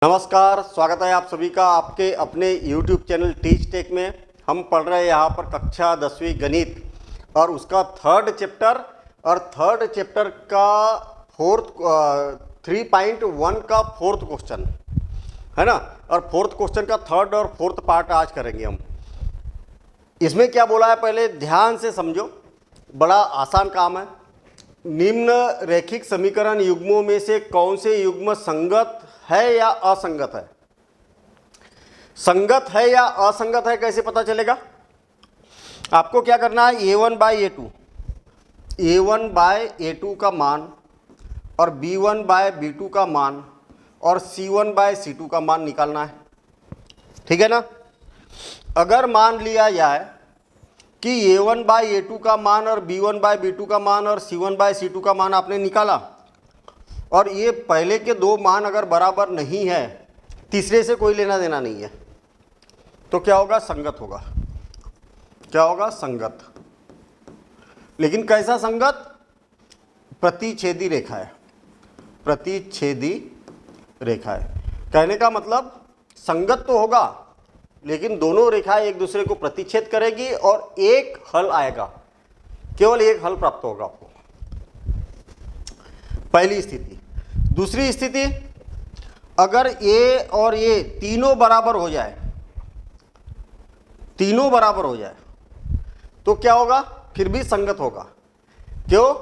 नमस्कार, स्वागत है आप सभी का आपके अपने YouTube चैनल टीच टेक में। हम पढ़ रहे हैं यहाँ पर कक्षा 10वीं गणित और उसका थर्ड चैप्टर और थर्ड चैप्टर का 3.1 का फोर्थ क्वेश्चन है ना। और फोर्थ क्वेश्चन का थर्ड और फोर्थ पार्ट आज करेंगे हम। इसमें क्या बोला है पहले ध्यान से समझो, बड़ा आसान काम है। निम्न रैखिक समीकरण युग्मों में से कौन से युग्म संगत है या असंगत है? संगत है या असंगत है कैसे पता चलेगा? आपको क्या करना है, a1 बाय a2 का मान और b1 बाय b2 का मान और c1 बाय c2 का मान निकालना है। ठीक है ना। अगर मान लिया जाए कि a1 बाय a2 का मान और b1 बाय b2 का मान और c1 बाय c2 का मान आपने निकाला और ये पहले के दो मान अगर बराबर नहीं है, तीसरे से कोई लेना देना नहीं है, तो क्या होगा? संगत होगा। क्या होगा? संगत। लेकिन कैसा संगत? प्रतिच्छेदी रेखा है। प्रतिच्छेदी रेखा है कहने का मतलब संगत तो होगा लेकिन दोनों रेखाएं एक दूसरे को प्रतिच्छेद करेगी और एक हल आएगा, केवल एक हल प्राप्त होगा आपको। पहली स्थिति। दूसरी स्थिति, अगर ए और ए तीनों बराबर हो जाए, तीनों बराबर हो जाए तो क्या होगा? फिर भी संगत होगा। क्यों?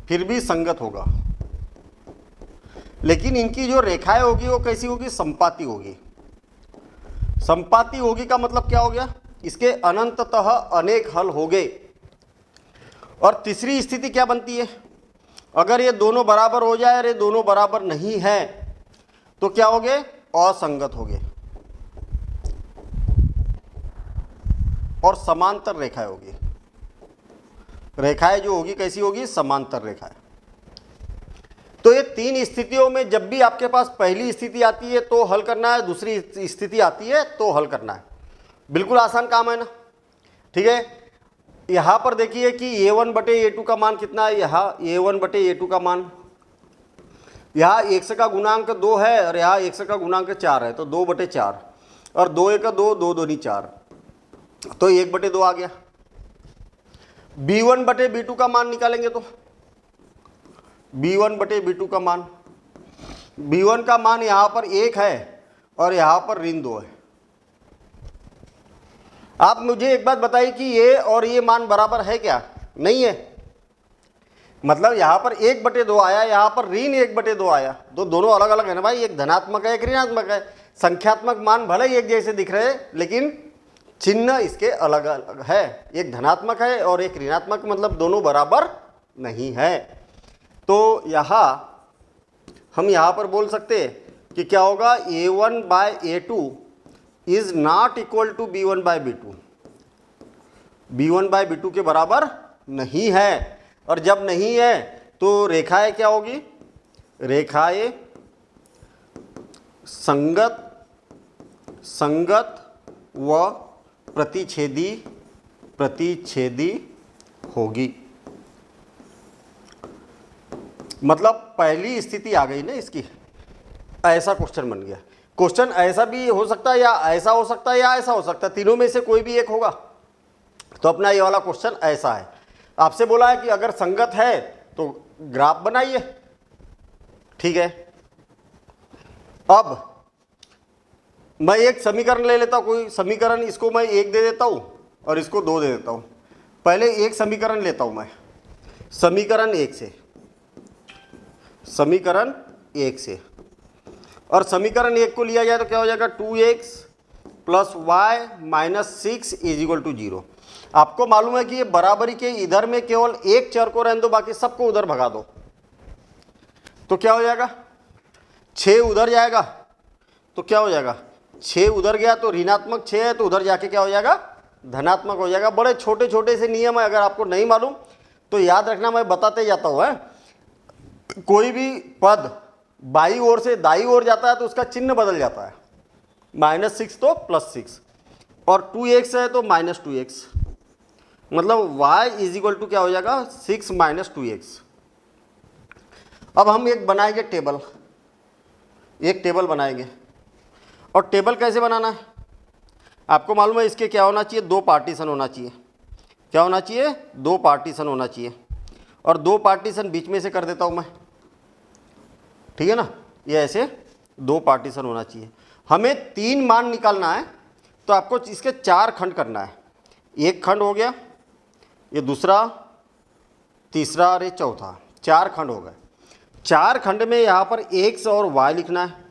फिर भी संगत होगा, लेकिन इनकी जो रेखाएं होगी वो कैसी होगी? संपाती होगी। संपाती होगी का मतलब क्या हो गया? इसके अनंततः अनेक हल हो गए। और तीसरी स्थिति क्या बनती है? अगर ये दोनों बराबर हो जाए और ये दोनों बराबर नहीं है तो क्या हो गए? असंगत हो गए और समांतर रेखाएं होगी। रेखाएं जो होगी कैसी होगी? समांतर रेखाएं। तो ये तीन स्थितियों में जब भी आपके पास पहली स्थिति आती है तो हल करना है, दूसरी स्थिति आती है तो हल करना है। बिल्कुल आसान काम है ना। ठीक है। यहां पर देखिए कि a1 बटे a2 का मान कितना है? यहाँ a1 बटे a2 का मान, यहाँ x का गुणांक 2 है और यहाँ x का गुणांक 4 है, तो 2 बटे 4 और 2 1 2, 2 2 4, तो 1 बटे 2 आ गया। b1 बटे b2 का मान निकालेंगे तो b1 बटे b2 का मान, b1 का मान यहाँ पर 1 है और यहाँ पर ऋण 2 है। आप मुझे एक बात बताइए कि ये और ये मान बराबर है क्या? नहीं है। मतलब यहाँ पर 1 बटे 2 आया, यहाँ पर ऋण 1 बटे 2 आया, तो दोनों अलग अलग है ना भाई। एक धनात्मक है, एक ऋणात्मक है। संख्यात्मक मान भले ही एक जैसे दिख रहे हैं लेकिन चिन्ह इसके अलग अलग है। एक धनात्मक है और एक ऋणात्मक, मतलब दोनों बराबर नहीं है। तो यहाँ हम यहाँ पर बोल सकते हैं कि क्या होगा? a1 by a2 is not equal to b1 by b2। b1 by b2 के बराबर नहीं है, और जब नहीं है तो रेखाएं क्या होगी? रेखाएं संगत, संगत व प्रतिच्छेदी, प्रतिच्छेदी होगी। मतलब पहली स्थिति आ गई ना इसकी। ऐसा क्वेश्चन बन गया। क्वेश्चन ऐसा भी हो सकता है या ऐसा हो सकता है या ऐसा हो सकता है, तीनों में से कोई भी एक होगा। तो अपना ये वाला क्वेश्चन ऐसा है। आपसे बोला है कि अगर संगत है तो ग्राफ बनाइए। ठीक है। अब मैं एक समीकरण ले लेता हूं, कोई समीकरण, इसको मैं 1 दे देता हूं और इसको 2 दे देता हूं। पहले एक समीकरण लेता हूं मैं, समीकरण 1 से, समीकरण 1 से, और समीकरण 1 को लिया जाए तो क्या हो जाएगा? 2x plus y minus 6 is equal to 0। आपको मालूम है कि ये बराबरी के इधर में केवल एक चर को रहने दो, बाकी सबको उधर भगा दो, तो क्या हो जाएगा? 6 उधर जाएगा तो क्या हो जाएगा? 6 उधर गया तो ऋणात्मक 6 है, तो उधर जाके क्या हो जाएगा? धनात्मक हो जाएगा। बड़े छोटे छोटे से नियम है, अगर आपको नहीं मालूम तो याद रखना, मैं बताते जाता हूँ। कोई भी पद बाई ओर से दाई ओर जाता है तो उसका चिन्ह बदल जाता है। -6 तो +6 और 2x है तो -2x, मतलब y इज इक्वल टू क्या हो जाएगा? 6 - 2x। अब हम एक बनाएंगे टेबल, एक टेबल बनाएंगे। और टेबल कैसे बनाना है, आपको मालूम है इसके क्या होना चाहिए, 2 पार्टीशन होना चाहिए। क्या होना चाहिए, 2 पार्टीशन होना चाहिए। और 2 पार्टीशन बीच में से कर देता हूँ मैं, ठीक है ना, ये ऐसे 2 पार्टीशन होना चाहिए। हमें 3 मान निकालना है तो आपको इसके 4 खंड करना है। एक खंड हो गया, ये दूसरा, तीसरा और ये चौथा, 4 खंड हो गए। 4 खंड में यहाँ पर x और y लिखना है।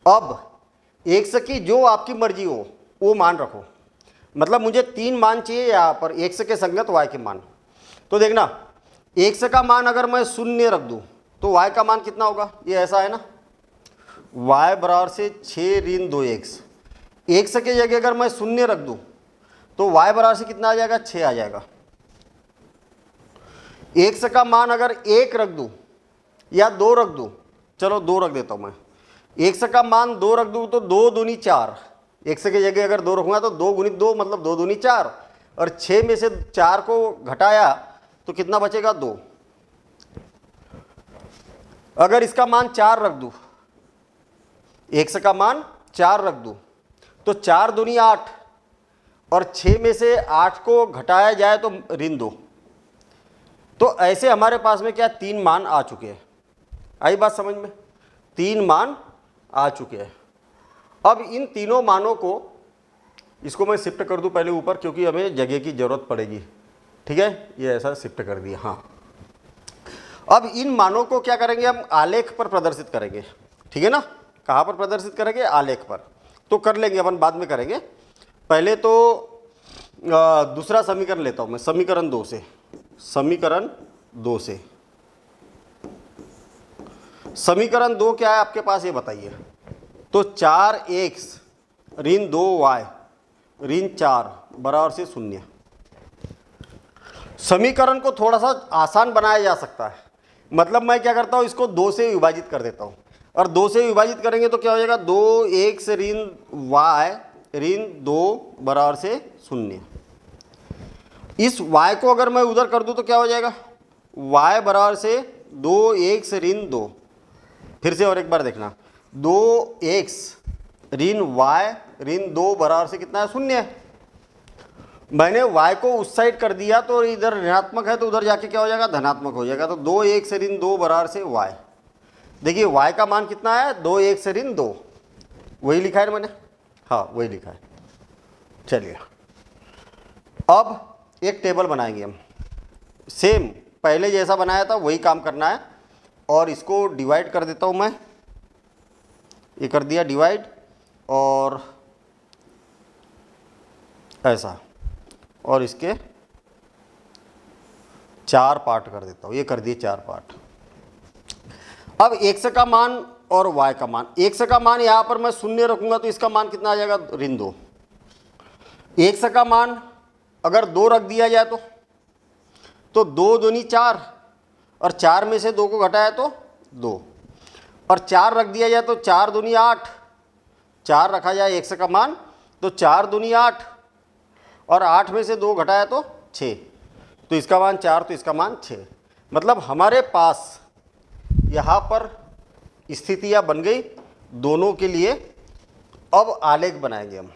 अब x की जो आपकी मर्जी हो वो मान रखो, मतलब मुझे 3 मान चाहिए यहाँ पर x के संगत y के मान। तो देखना, x का मान अगर मैं 0 रख दूँ तो y का मान कितना होगा, ये ऐसा है ना, y बराबर से 6 ऋण 2x। x के जगह अगर मैं 0 रख दूँ तो y बराबर से कितना आ जाएगा, 6 आ जाएगा। x का मान अगर 1 रख दूँ या 2 रख दूँ, चलो 2 रख देता हूँ मैं, x का मान 2 रख दूँ तो 2 दूनी 4, x के जगह अगर 2 रखूँगा तो 2 गुणित 2 मतलब 2 दूनी 4, और 6 में से 4 को घटाया तो कितना बचेगा, 2। अगर इसका मान 4 रख दूँ, x का मान 4 रख दूँ तो 4 दूनी 8, और 6 में से 8 को घटाया जाए तो ऋण 2। तो ऐसे हमारे पास में क्या 3 मान आ चुके हैं। आई बात समझ में, 3 मान आ चुके हैं। अब इन तीनों मानों को, इसको मैं शिफ्ट कर दूं पहले ऊपर क्योंकि हमें जगह की ज़रूरत पड़ेगी, ठीक है, ये ऐसा शिफ्ट कर दिया। हाँ, अब इन मानों को क्या करेंगे, हम आलेख पर प्रदर्शित करेंगे, ठीक है ना। कहाँ पर प्रदर्शित करेंगे, आलेख पर। तो कर लेंगे अपन, बाद में करेंगे। पहले तो दूसरा समीकरण लेता हूँ मैं, समीकरण 2 से। समीकरण 2 से, समीकरण 2 क्या है आपके पास, ये बताइए। तो 4x ऋण 2y ऋण 4 बराबर से 0। समीकरण को थोड़ा सा आसान बनाया जा सकता है, मतलब मैं क्या करता हूँ, इसको 2 से विभाजित कर देता हूँ, और 2 से विभाजित करेंगे तो क्या हो जाएगा, 2x ऋण y ऋण 2 बराबर से 0। इस y को अगर मैं उधर कर दूं तो क्या हो जाएगा, y बराबर से 2x ऋण 2। फिर से और एक बार देखना, 2x ऋण y ऋण 2 बराबर से कितना है, 0 है। मैंने y को उस साइड कर दिया तो इधर ऋणात्मक है तो उधर जाके क्या हो जाएगा, धनात्मक हो जाएगा। तो 2x ऋण 2 बराबर से y। देखिए y का मान कितना है, 2x ऋण 2, वही लिखा है मैंने, हाँ वही लिखा है। चलिए अब एक टेबल बनाएंगे हम, सेम पहले जैसा बनाया था वही काम करना है। और इसको डिवाइड कर देता हूँ मैं, ये कर दिया डिवाइड, और ऐसा, और इसके 4 पार्ट कर देता हूँ, ये कर दिए 4 पार्ट। अब x का मान और y का मान, x का मान यहाँ पर मैं 0 रखूँगा तो इसका मान कितना आ जाएगा, ऋण 2। x का मान अगर 2 रख दिया जाए तो 2 दूनी 4, और 4 में से 2 को घटाया तो 2, और 4 रख दिया जाए तो 4 दूनी 8, 4 रखा जाए x का मान तो 4 दूनी 8, और 8 में से 2 घटाया तो 6, तो इसका मान 4 तो इसका मान 6। मतलब हमारे पास यहाँ पर स्थितियाँ बन गई दोनों के लिए। अब आलेख बनाएंगे हम,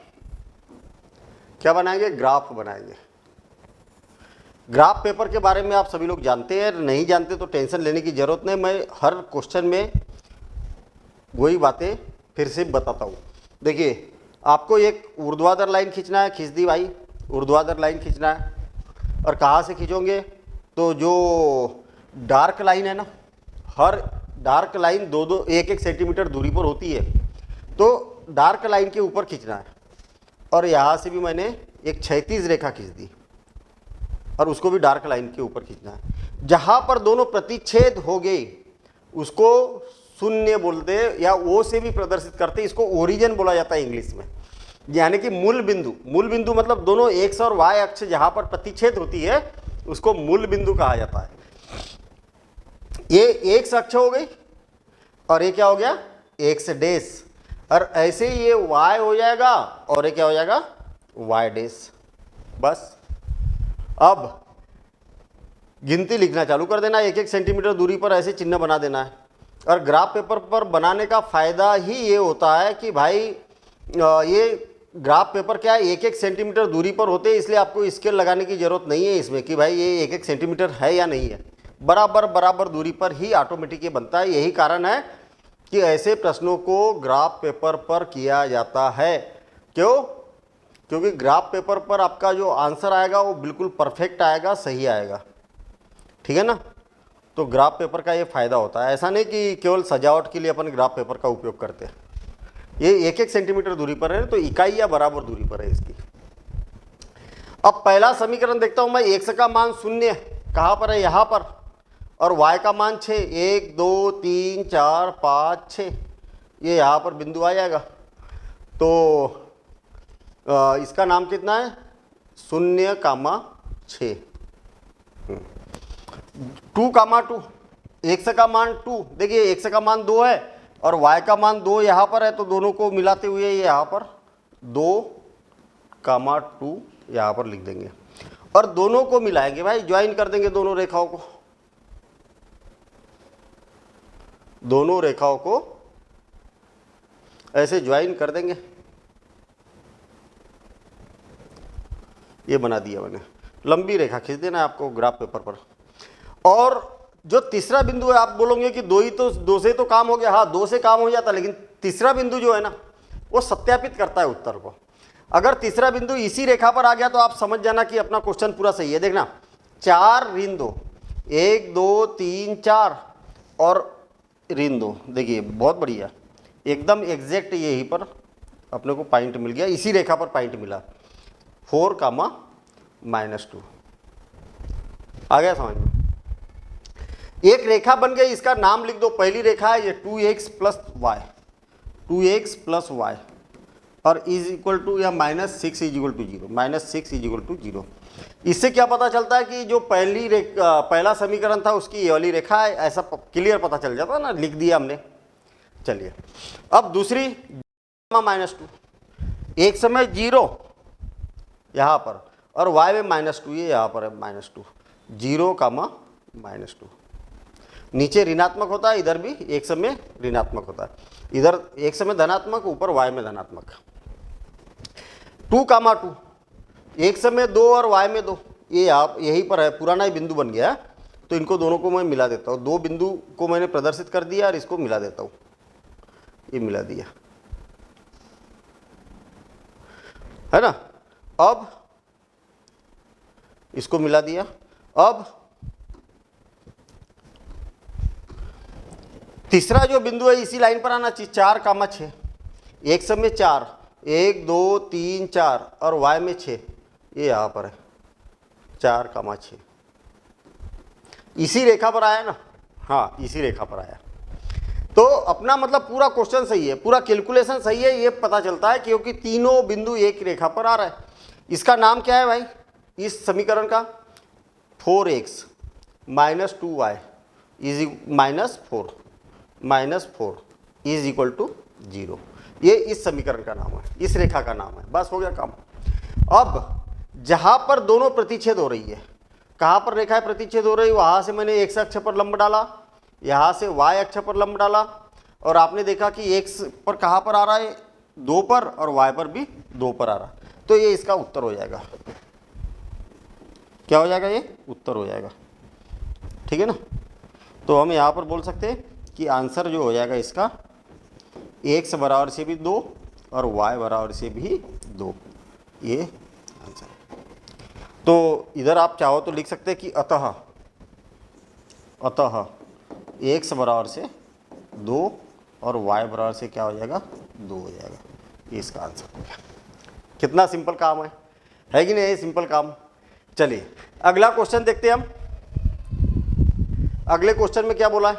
क्या बनाएंगे, ग्राफ बनाएंगे। ग्राफ पेपर के बारे में आप सभी लोग जानते हैं, नहीं जानते तो टेंशन लेने की ज़रूरत नहीं, मैं हर क्वेश्चन में वही बातें फिर से बताता हूँ। देखिए आपको एक ऊर्ध्वाधर लाइन खींचना है, खींच दी भाई, ऊर्ध्वाधर लाइन खींचना है। और कहाँ से खींचोगे, तो जो डार्क लाइन है ना, हर डार्क लाइन 1-1 सेंटीमीटर दूरी पर होती है, तो डार्क लाइन के ऊपर खींचना है। और यहाँ से भी मैंने एक क्षैतिज रेखा खींच दी और उसको भी डार्क लाइन के ऊपर खींचना है। जहाँ पर दोनों प्रतिच्छेद हो गए उसको शून्य बोलते हैं, या ओ से भी प्रदर्शित करते हैं, इसको ओरिजिन बोला जाता है इंग्लिश में। यानी कि मूल बिंदु, मूल बिंदु मतलब दोनों एक्स और वाई अक्ष जहाँ पर प्रतिच्छेद होती है उसको मूल बिंदु कहा जाता है। ये एक्स अक्ष हो गई और ये क्या हो गया, एक्स डैश, और ऐसे ये y हो जाएगा और ये क्या हो जाएगा, y डैश। बस अब गिनती लिखना चालू कर देना, 1-1 सेंटीमीटर दूरी पर ऐसे चिन्ह बना देना है। और ग्राफ पेपर पर बनाने का फ़ायदा ही ये होता है कि भाई ये ग्राफ पेपर क्या है, 1-1 सेंटीमीटर दूरी पर होते हैं, इसलिए आपको स्केल लगाने की ज़रूरत नहीं है इसमें कि भाई ये 1-1 सेंटीमीटर है या नहीं है, बराबर दूरी पर ही ऑटोमेटिक ये बनता है। यही कारण है कि ऐसे प्रश्नों को ग्राफ पेपर पर किया जाता है। क्यों? क्योंकि ग्राफ पेपर पर आपका जो आंसर आएगा वो बिल्कुल परफेक्ट आएगा, सही आएगा। ठीक है ना? तो ग्राफ पेपर का ये फ़ायदा होता है। ऐसा नहीं कि केवल सजावट के लिए अपन ग्राफ पेपर का उपयोग करते हैं। ये 1-1 सेंटीमीटर दूरी पर है तो इकाई या बराबर दूरी पर है इसकी। अब पहला समीकरण देखता हूं मैं, x का मान 0 कहाँ पर है, यहाँ पर, और y का मान 6, 1 2 3 4 5 6, ये यहाँ पर बिंदु आ जाएगा। तो इसका नाम कितना है, 0,6। 2,2, x का मान 2, देखिए x का मान 2 है और y का मान 2 यहाँ पर है, तो दोनों को मिलाते हुए ये यहाँ पर 2,2 यहाँ पर लिख देंगे और दोनों को मिलाएंगे भाई, ज्वाइन कर देंगे दोनों रेखाओं को। दोनों रेखाओं को ऐसे ज्वाइन कर देंगे, ये बना दिया मैंने। लंबी रेखा खींच देना है आपको ग्राफ पेपर पर। और जो तीसरा बिंदु है, आप बोलोगे कि दो से तो काम हो गया। हाँ, 2 से काम हो जाता, लेकिन तीसरा बिंदु जो है ना वो सत्यापित करता है उत्तर को। अगर तीसरा बिंदु इसी रेखा पर आ गया तो आप समझ जाना कि अपना क्वेश्चन पूरा सही है। देखना, 4 ऋण 2, 1 2 3 4 और ऋण 2, देखिए बहुत बढ़िया, एकदम एग्जैक्ट यही पर अपने को पॉइंट मिल गया, इसी रेखा पर पॉइंट मिला, 4,-2 आ गया समझ में। एक रेखा बन गई, इसका नाम लिख दो। पहली रेखा है ये 2x + y, 2x + y और इज इक्वल टू या -6 = 0, -6 = 0। इससे क्या पता चलता है कि जो पहला समीकरण था उसकी ये वाली रेखा है, ऐसा क्लियर पता चल जाता ना, लिख दिया हमने। चलिए अब दूसरी, -2, एक समय 0 यहाँ पर और y में -2, ये यहाँ पर है -2, 0, -2। नीचे ऋणात्मक होता है, इधर भी एक समय ऋणात्मक होता है, इधर एक समय धनात्मक, ऊपर y में धनात्मक। 2,2, एक समय 2 और y में 2, ये आप यहीं पर है, पुराना ही बिंदु बन गया है, तो इनको दोनों को मैं मिला देता हूँ। 2 बिंदु को मैंने प्रदर्शित कर दिया और इसको मिला देता हूँ, ये मिला दिया है ना। अब इसको मिला दिया। अब तीसरा जो बिंदु है इसी लाइन पर आना चाहिए, 4,6, एक समय 4, 1 2 3 4 और y में 6, ये यहाँ पर है 4,6, इसी रेखा पर आया ना। हाँ, इसी रेखा पर आया, तो अपना मतलब पूरा क्वेश्चन सही है, पूरा कैलकुलेशन सही है, ये पता चलता है क्योंकि तीनों बिंदु एक रेखा पर आ रहा है। इसका नाम क्या है भाई इस समीकरण का, 4x - 2y -4 is equal to 0। ये इस समीकरण का नाम है, इस रेखा का नाम है। बस हो गया काम। अब जहां पर दोनों प्रतिच्छेद हो रही है, कहां पर रेखाएं प्रतिच्छेद हो रही है, वहां से मैंने x अक्ष पर लंब डाला, यहां से y अक्ष पर लंब डाला, और आपने देखा कि x पर कहां पर आ रहा है, 2 पर, और y पर भी 2 पर आ रहा है, तो ये इसका उत्तर हो जाएगा। क्या हो जाएगा, ये उत्तर हो जाएगा। ठीक है ना। तो हम यहाँ पर बोल सकते हैं कि आंसर जो हो जाएगा इसका, x बराबर से भी 2 और y बराबर से भी 2, ये आंसर है। तो इधर आप चाहो तो लिख सकते हैं कि अतः x बराबर से 2 और y बराबर से क्या हो जाएगा, 2 हो जाएगा। ये इसका आंसर हो गया। कितना सिंपल काम है कि नहीं, सिंपल काम। चलिए अगला क्वेश्चन देखते हैं हम। अगले क्वेश्चन में क्या बोला है,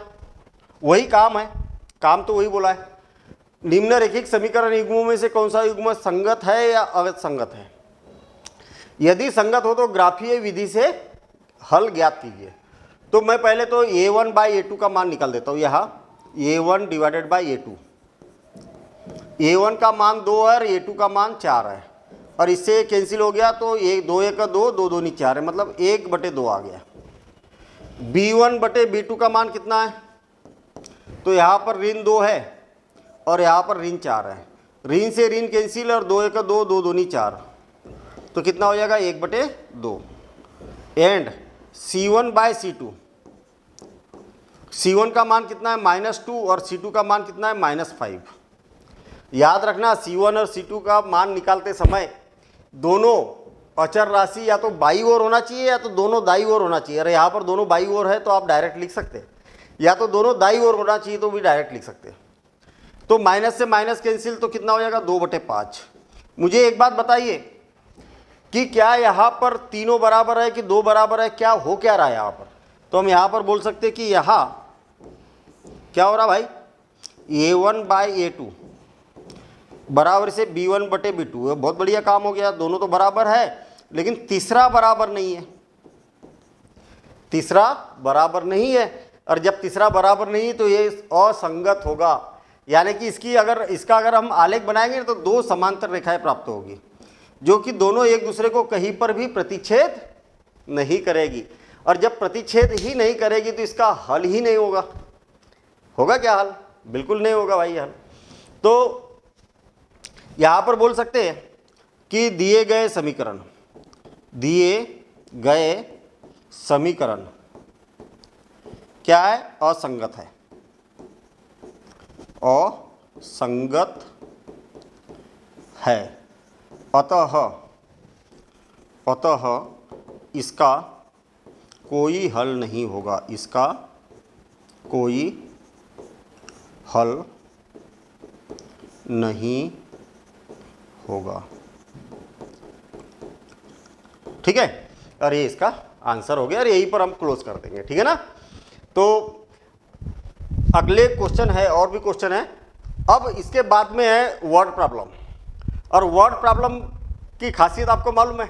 वही काम है, काम तो वही बोला है। निम्नरेखिक समीकरण युग्मों में से कौन सा युग्म संगत है या असंगत है। यदि संगत हो तो ग्राफीय विधि से हल ज्ञात कीजिए। तो मैं पहले तो a1/a2 का मान निकाल देता हूँ। यहाँ a1/a2, a1 का मान 2 है और a2 का मान 4 है, और इससे कैंसिल हो गया, तो 2 1 2, 2 2 4 है, मतलब 1/2 आ गया। b1/b2 का मान कितना है, तो यहाँ पर ऋण 2 है और यहाँ पर ऋण 4 है। ऋण से ऋण कैंसिल और 2 1 2, 2 दूनी 4, तो कितना हो जाएगा 1/2। एंड C1/C2, C1 का मान कितना है -2 और C2 का मान कितना है -5। याद रखना C1 और C2 का मान निकालते समय दोनों अचर राशि या तो बाई ओर होना चाहिए या तो दोनों दाई ओर होना चाहिए। अरे यहाँ पर दोनों बाई ओर है तो आप डायरेक्ट लिख सकते हैं, या तो दोनों दाई ओर होना चाहिए तो भी डायरेक्ट लिख सकते हैं। तो माइनस से माइनस कैंसिल, तो कितना हो जाएगा 2/5। मुझे एक बात बताइए कि क्या यहाँ पर तीनों बराबर है कि 2 बराबर है, क्या हो क्या रहा है यहाँ पर? तो हम यहाँ पर बोल सकते हैं कि यहाँ क्या हो रहा भाई, A1/A2 बराबर से B1/B2। बहुत बढ़िया काम हो गया, दोनों तो बराबर है, लेकिन तीसरा बराबर नहीं है। तीसरा बराबर नहीं है, और जब तीसरा बराबर नहीं तो ये असंगत होगा। यानी कि इसका अगर हम आलेख बनाएंगे तो 2 समांतर रेखाएं प्राप्त होगी, जो कि दोनों एक दूसरे को कहीं पर भी प्रतिच्छेद नहीं करेगी। और जब प्रतिच्छेद ही नहीं करेगी तो इसका हल ही नहीं होगा। होगा क्या हल? बिल्कुल नहीं होगा भाई हल। तो यहाँ पर बोल सकते हैं कि दिए गए समीकरण क्या है? असंगत है, असंगत है। अतः इसका कोई हल नहीं होगा, इसका कोई हल नहीं होगा। ठीक है, और ये इसका आंसर हो गया, और यहीं पर हम क्लोज कर देंगे। ठीक है ना? तो अगले क्वेश्चन है, और भी क्वेश्चन है। अब इसके बाद में है वर्ड प्रॉब्लम। और वर्ड प्रॉब्लम की खासियत आपको मालूम है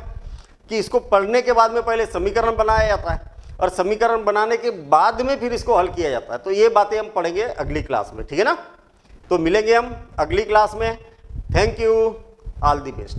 कि इसको पढ़ने के बाद में पहले समीकरण बनाया जाता है, और समीकरण बनाने के बाद में फिर इसको हल किया जाता है। तो ये बातें हम पढ़ेंगे अगली क्लास में। ठीक है ना? तो मिलेंगे हम अगली क्लास में। Thank you, all the best.